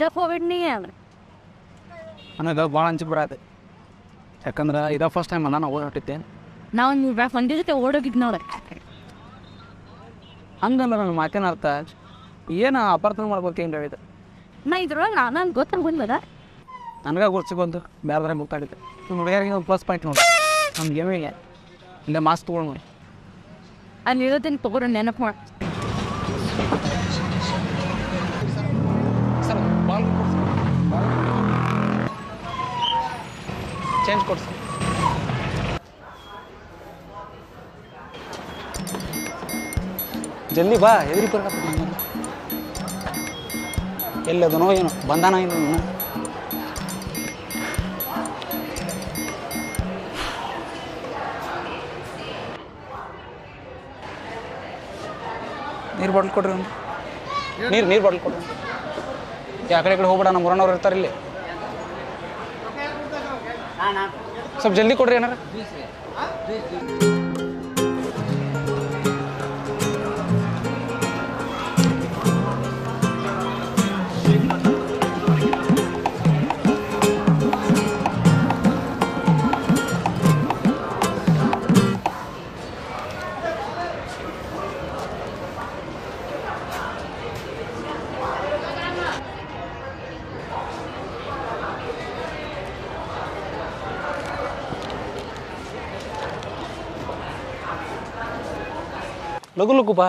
ಹೋಗ್ಬಿಡ್ನಿ ಅಂದ್ರೆ ಅನ್ನೋದು ಭಾಳ ಹಂಚಿ ಬರತ್ತೆ. ಯಾಕಂದ್ರೆ ಇದ ಫಸ್ಟ್ ಟೈಮ್ ನಾನು ಓಡಾಟಿದ್ದೆ. ನಾವು ನೀವು ಮಂದಿ ಜೊತೆ ಓಡೋಗಿದ್ದು ನೋಡ ಹಂಗಂದ್ರೆ ನನ್ನ ಮಾತೇನ ಅರ್ಥ ಏನು ಅಪಾರ್ಥ ಮಾಡ್ಬೇಕು ಏನು ಹೇಳಿದೆ. ನಾ ಇದ್ರೊಳಗೆ ನಾನು ಗೊತ್ತಾಗ್ಬಂದದ ನನಗೆ ಗುರ್ಸಿಗೊಂದು ಬೇರೆದ್ರೆ ಮುಗ್ತಾಡಿದ್ದೆ. ಹುಡುಗಿಯರಿಗೆ ಒಂದು ಪ್ಲಸ್ ಪಾಯಿಂಟ್ ನೋಡಿ ನಮ್ಗೆ ಏನಿಲ್ಲ ಇಲ್ಲೇ ಮಾಸ್ಕ್ ತೊಗೊಂಡು ನೋಡಿ ಅಲ್ಲಿ ಇರೋದನ್ನ ತಗೋರ ನೆನಪು ಮಾಡಿ ಸರ್ ಬಾಲ್ ಚೇಂಜ್ ಕೊಡ್ಸಿ. ಜಲ್ದಿ ಬಾ ಎದುರಿ ಬರಕ ಎಲ್ಲದನೋ ಏನು ಬಂದಾನ ಏನು ನೀರು ಬಾಟ್ಲ್ ಕೊಡ್ರಿ ಒಂದು ನೀರು ಬಾಟ್ಲ್ ಕೊಡ್ರಿ. ಆ ಕಡೆ ಹೋಗ್ಬೇಡ ನಮ್ಮ ಊರನವ್ರು ಇರ್ತಾರೆ ಇಲ್ಲಿ. ಸ್ವಲ್ಪ ಜಲ್ದಿ ಕೊಡ್ರಿ ಏನಾರ. ಲಘು ಲಘು ಬಾ.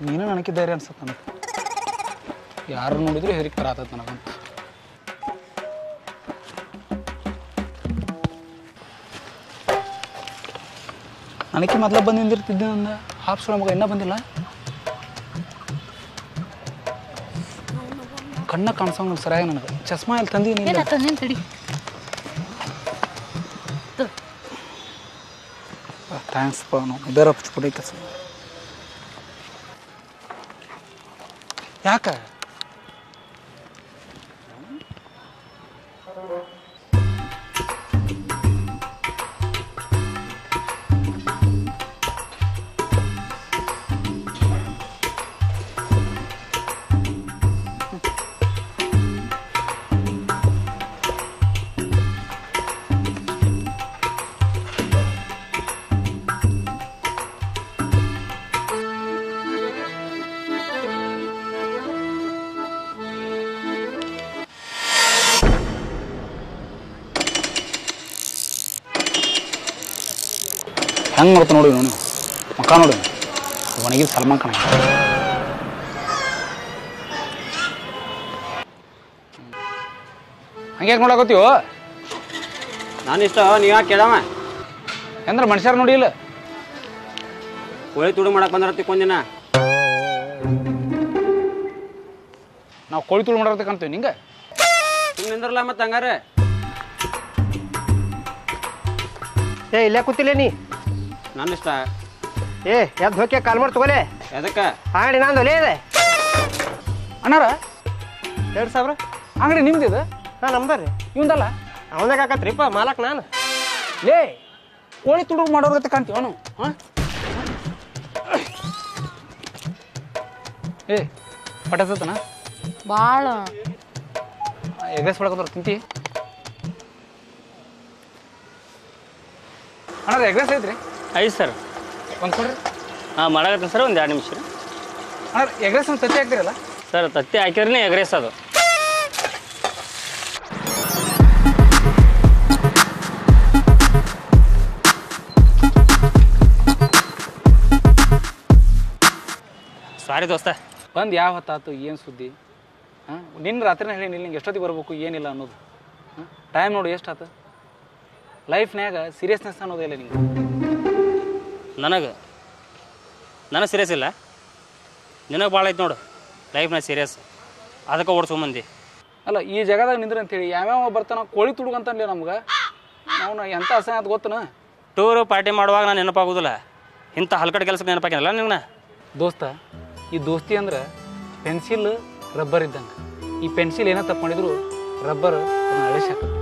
ನೀನು ನನಗಿದ್ದಾರೆ ಅನ್ಸತ್ತೆ ನನಗೆ. ಯಾರು ನೋಡಿದ್ರು ಹೆರಿಗೆ ಬರತ್ತದ ನನಗಂತ. ನನಗೆ ಮೊದಲ ಬಂದು ನಿಂದಿರ್ತಿದ್ದೆ. ನನ್ನ ಹಾಪ್ಸೋಳ ಮಗ ಇನ್ನೂ ಬಂದಿಲ್ಲ. ಕಣ್ಣ ಕಾಣಿಸೋಂಗ ಸರಿಯಾಗಿ ನನಗೆ ಚಸ್ಮಾ ಇಲ್ಲಿ ತಂದೀನಿ. ತಡಿ ಥ್ಯಾಂಕ್ಸ್ ಪಾ. ಇದರ ಕೊಡಿ ಕೆಲಸ ಯಾಕ ಹೆಂಗೆ ಮಾಡ್ತಾ ನೋಡಿ ನೋಡು ಮಕ್ಕ ನೋಡಿ ಒಣಗಿ ಸಲ್ಮಾನ್ ಖಾನ್. ಹಂಗೆ ಯಾಕೆ ನೋಡಕತ್ತೀವೋ? ನಾನು ಇಷ್ಟ ನೀವು ಯಾಕೆ ಕೇಳವ? ಅಂದ್ರೆ ಮನುಷ್ಯರು ನೋಡಿ ಇಲ್ಲ ಕೋಳಿ ತುಡು ಮಾಡಕ್ಕೆ ಬಂದಿರತ್ತಿ ಕೊಂದಿನ. ನಾವು ಕೋಳಿ ತುಳು ಮಾಡಿರತ್ತೆ ಕಾಣ್ತೀವಿ ನಿಂಗೆ. ಸುಮ್ಮನೆ ನಿಂದ್ರಲ್ಲ ಮತ್ತೆ ಹಂಗಾರೆ. ಇಲ್ಲೇ ಕೂತಿಲ್ಲ ನೀ. ನನ್ನ ಇಷ್ಟ. ಎದ್ದು ಹೋಗಿ ಕಾಲ್ ಮಾಡಿ ತಗೋಲೆ. ಎದಕ್ಕೆ? ಅಂಗಡಿ ನಂದು ಒಲೆ ಇದೆ. ಅಣ್ಣಾರ 2000 ಅಂಗಡಿ ನಿಮ್ದು ಇದು? ಹಾಂ ನಮ್ದ ರೀ. ಇವಂದಲ್ಲ ಅವನಾಗ ಹಾಕತ್ರಿಪ್ಪ ಮಾಲಕ್ ನಾನು. ಲೇ ಕೋಳಿ ತುಳು ಮಾಡೋರ್ ಗತೆ ಕಾಣ್ತೀವಿ ಅವನು. ಹಾಂ ಪಟಸತನ ಭಾಳ ಎಗ್ರೆಸ್ ಒಳಗಂದ್ರೆ ತಿಂತಿ. ಅಣ್ಣ ಎಗ್ರೆಸ್ ಐತ್ರಿ? ಐದು ಸರ್. ಒಂದು ಕೊಡ್ರಿ. ಹಾಂ ಮಾಡಕತ್ತೀನಿ ಸರ್, ಒಂದು 2 ನಿಮಿಷ ರೀ. ಅಣ್ಣ ಎಗ್ರೆಸ್ ಒಂದು ತತ್ತಿ ಹಾಕ್ತಿರಲ್ಲ ಸರ್? ತತ್ತಿ ಹಾಕಿದ್ರೆ ಎಗ್ರೆಸ್ ಅದು. ಸಾರಿ ದೋಸ್ತ. ಬಂದು ಯಾವ ಹೊತ್ತಾತು ಏನು ಸುದ್ದಿ? ಹಾಂ ನಿನ್ನ ರಾತ್ರಿನ ಹೇಳಿ ನಿಂಗೆ ಎಷ್ಟೊತ್ತಿಗೆ ಬರ್ಬೇಕು ಏನಿಲ್ಲ ಅನ್ನೋದು. ಹಾಂ ಟೈಮ್ ನೋಡಿ ಎಷ್ಟು ಆತು. ಲೈಫ್ನ್ಯಾಗ ಸೀರಿಯಸ್ನೆಸ್ ಅನ್ನೋದೇ ಇಲ್ಲ ನಿಂಗೆ. ನನಗೆ ಸೀರಿಯಸ್ ಇಲ್ಲ, ನಿನಗೆ ಭಾಳ ಐತೆ ನೋಡು ಲೈಫ್ನಾಗ ಸೀರಿಯಸ್. ಅದಕ್ಕೆ ಓಡಿಸ್ಕೊಂಬಂದು ಅಲ್ಲ ಈ ಜಗದಾಗ ನಿಂದ್ರೆ ಅಂತೇಳಿ ಯಾವ್ಯಾವ ಬರ್ತಾನ ಕೋಳಿ ತುಡುಗಂತನ್ಲಿ ನಮ್ಗೆ. ನಾವು ಎಂಥ ಅಸಹ್ಯ ಅದು ಗೊತ್ತನ. ಟೂರು ಪಾರ್ಟಿ ಮಾಡುವಾಗ ನಾನು ನೆನಪಾಗೋದಿಲ್ಲ, ಇಂಥ ಹಲ್ಕಡೆ ಕೆಲಸಕ್ಕೆ ನೆನಪಾಗಿನಲ್ಲ ನಿನ್ನ. ದೋಸ್ತ ಈ ದೋಸ್ತಿ ಅಂದ್ರೆ ಪೆನ್ಸಿಲ್ ರಬ್ಬರ್ ಇದ್ದಂಗೆ. ಈ ಪೆನ್ಸಿಲ್ ಏನೋ ತಪ್ಕೊಂಡಿದ್ರು ರಬ್ಬರ್ ಅದನ್ನ ಅಳಿಸಿ ಹಾಕುತ್ತೆ.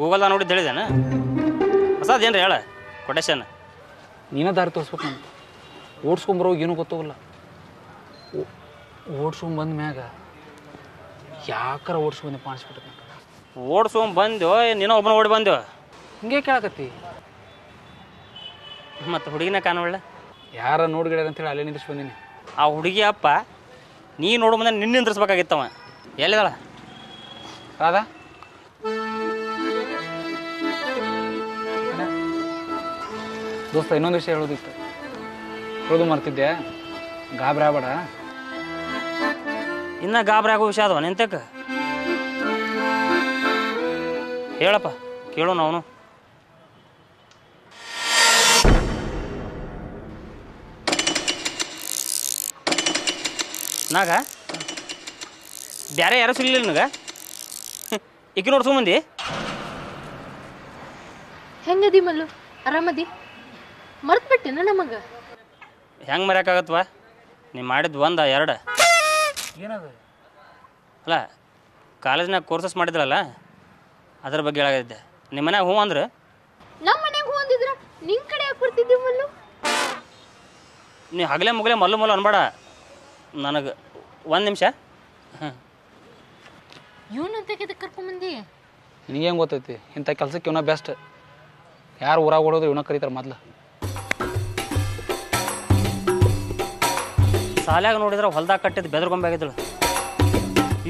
ಗೂಗಲ್ದಾಗ ನೋಡಿದ್ದು ಹೇಳಿದೇನ? ಹೊಸದೇನು ರೀ ಹೇಳ ಕೊಟೇಶನ್. ನೀನೇ ದಾರಿ ತೋರಿಸ್ಬೇಕು ನಾನು. ಓಡಿಸ್ಕೊಂಬರೋ ಏನೂ ಗೊತ್ತಾಗಲ್ಲ. ಓಡಿಸ್ಕೊಂಬಂದ ಮ್ಯಾಗ ಯಾಕಾರ ಓಡಿಸ್ಕೊಂಬಂದೆ ಮಾಡಿಸ್ಬಿಟ್ಟೆ. ಓಡಿಸ್ಕೊಂಬಂದು ನೀನು ಒಬ್ಬನ ಓಡಿ ಬಂದು ಹಿಂಗೆ ಕೇಳಕತ್ತಿ. ಮತ್ತು ಹುಡುಗಿನ ಕಾಣವಳ್ಳ ಯಾರ ನೋಡ್ಗಿಡ್ಯಾರ ಅಂತೇಳಿ ಅಲ್ಲೇ ನಿಂದಿಸ್ ಬಂದೀನಿ. ಆ ಹುಡುಗಿ ಅಪ್ಪ ನೀ ನೋಡು ಮುಂದೆ ನಿನ್ನ ನಿಂದ್ರಿಸ್ಬೇಕಾಗಿತ್ತವ. ಎಲ್ಲಿದಾಳ ರಾಧಾ? ದೋಸ್ತ ಇನ್ನೊಂದು ವಿಷಯ ಹೇಳೋದಿತ್ತು, ಹೇಳೋದು ಮರ್ತಿದ್ದೆ. ಗಾಬರಿ ಆಗ್ಬೇಡ. ಇನ್ನು ಗಾಬರಿ ಆಗೋ ವಿಷಯ ಅದವ ನಿಂತಕ್ಕೆ ಹೇಳಪ್ಪ, ಕೇಳು ನಾವು. ನಾಗ ಬ್ಯಾರೆ ಯಾರು ಸಿಗಲಿಲ್ಲ ನನಗೆ. ಈಕಿ ನೋಡ್ಸು ಹೆಂಗದಿ ಮಲ್ಲು? ಆರಾಮದಿ? ಮರ್ತ್ಬಿಟ್ಟೆನ ನಮಗ? ಹೆಂಗೆ ಮರ್ಯಾಕಾಗತ್ವ? ನೀ ಮಾಡಿದ್ದು ಒಂದು ಎರಡು ಏನದು? ಅಲ್ಲ, ಕಾಲೇಜ್ನಾಗ ಕೋರ್ಸಸ್ ಮಾಡಿದ್ರಲ್ಲ ಅದ್ರ ಬಗ್ಗೆ ಹೇಳಾಗಿದ್ದೆ. ನಿಮ್ಮ ಮನ್ಯಾಗ ಹ್ಞೂ ಅಂದ್ರೆ ನಮ್ಮ ಮನೆಗೆ ಹೂ ಅಂದಿದ್ರ ನಿನ್ ಕಡೆ ಯಾಕೆ ಬರ್ತಿದ್ದೀವಿ ಮಲ್ಲು? ನೀ ಹಗಲೇ ಮುಗಲೇ ಮಲ್ಲು ಮಲ್ಲು ಅನ್ಬೇಡ ನನಗೆ. ಒಂದು ನಿಮಿಷ. ಹಾಂ, ಇವನಂತ ಕರ್ಕೊಂಬಂದಿ? ನಿನಗೇನು ಗೊತ್ತೈತಿ? ಇಂಥ ಕೆಲ್ಸಕ್ಕೆ ಇವನ ಬೆಸ್ಟ್. ಯಾರು ಊರಾಗ ಓಡೋದ್ರು ಇವನ ಕರೀತಾರೆ ಮೊದ್ಲು. ಸಾಲ್ಯಾಗ ನೋಡಿದ್ರೆ ಹೊಲ್ದಾಗ ಕಟ್ಟಿದ್ದು ಬೆದ್ರ ಗೊಂಬೆ ಆಗಿದ್ದಳು.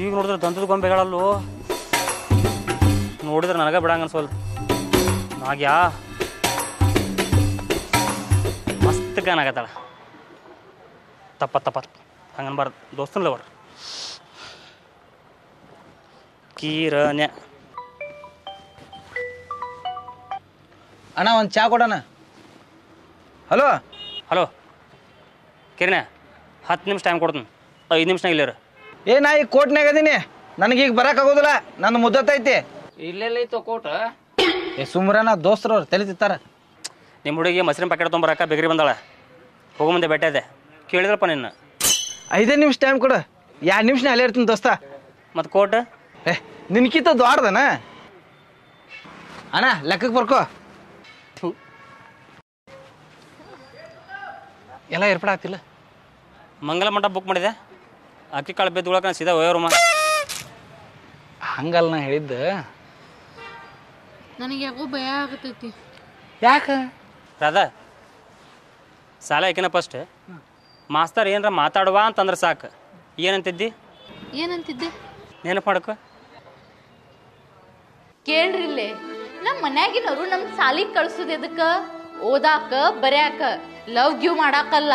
ಈಗ ನೋಡಿದ್ರೆ ದಂತದ ಗೊಂಬೆಗಳಲ್ಲೂ ನೋಡಿದ್ರೆ ನನಗೆ ಬಿಡಂಗ ಅನ್ಸೋಲ್ದು. ನಾಗ್ಯಾ ಮಸ್ತ್ ಕಾನಾಗತ್ತಾಳ. ತಪ್ಪ ಹಂಗನ್ಬಾರ್ದು, ದೋಸ್ತನ್ಲವರ್ ಕೀರನ್ಯ. ಅಣ್ಣ ಒಂದು ಚಾ ಕೊಡೋಣ. ಹಲೋ ಹಲೋ ಕಿರಣ್ಯ, 10 ನಿಮಿಷ ಟೈಮ್ ಕೊಡ್ತೀನಿ, 5 ನಿಮಿಷನಾಗ ಇಲ್ಲಿರ. ನಾ ಈಗ ಕೋಟ್ನಾಗ ಅದೀನಿ, ನನಗೀಗ ಬರೋಕ್ಕಾಗೋದಿಲ್ಲ, ನಂದು ಮುದ್ದತ್ತೈತಿ. ಇಲ್ಲೆಲ್ಲ ಐತೋ ಕೋಟ. ಸುಮ್ರನ ದೋಸ್ತರವ್ರು ತಲೆ ತಿತ್ತಾರ. ನಿಮ್ಮ ಹುಡುಗಿ ಮೊಸರಿನ ಪ್ಯಾಕೆಟ್ ತೊಗೊಂಬರಕ್ಕ ಬೇಗರಿ ಬಂದಾಳ. ಹೋಗೋ ಮುಂದೆ ಬೆಟ್ಟ ಇದೆ, ಕೇಳಿದ್ರಪ್ಪ ನಿನ್ನ. 5 ನಿಮಿಷ ಟೈಮ್ ಕೊಡು, 2 ನಿಮಿಷ ಅಲ್ಲೇ ಇರ್ತೀನಿ ದೋಸ್ತ. ಮತ್ತು ಕೋಟ್ ನಿನ್ಕಿಂತ ದೊಡ್ಡದನ ಅಣ್ಣ, ಲೆಕ್ಕಕ್ಕೆ ಬರ್ಕೋ. ಎಲ್ಲ ಏರ್ಪಡ ಆಗ್ತಿಲ್ಲ. ಮಂಗಲ ಮಂಟಪ ಬುಕ್ ಮಾಡಿದೆ, ಅಕ್ಕಿ ಕಾಳು ಬೆದ್ದುಗಳಕ ಸೀದಾ ಒಯ್ಯೋರಮ್ಮ. ಹಂಗಲ್ಲ ನಾ ಹೇಳಿದ್ದ. ನನಗೆ ಯಾಕೋ ಭಯ ಆಗತೈತಿ. ಯಾಕೆ? ರಾಧಾ, ಸಾಲ ಯಾಕಿನ ಫಸ್ಟ್ ಮಾಸ್ತರ್ ಏನರ ಮಾತಾಡುವ ಅಂತಂದ್ರೆ ಸಾಕು. ಏನಂತಿದ್ದಿ? ಏನಂತಿದ್ದೆ? ನೆನಪು ಮಾಡ್ಕೊ. ಕೇಳ್ರಿಲ್ಲೇ, ನಮ್ಮ ಮನ್ಯಾಗಿನವರು ನಮ್ ಸಾಲಿಗೆ ಕಳ್ಸುದು ಎದಕ್ಕ? ಓದಾಕ, ಬರ್ಯಾಕ, ಲವ್ ಗಿವ್ ಮಾಡಾಕಲ್ಲ.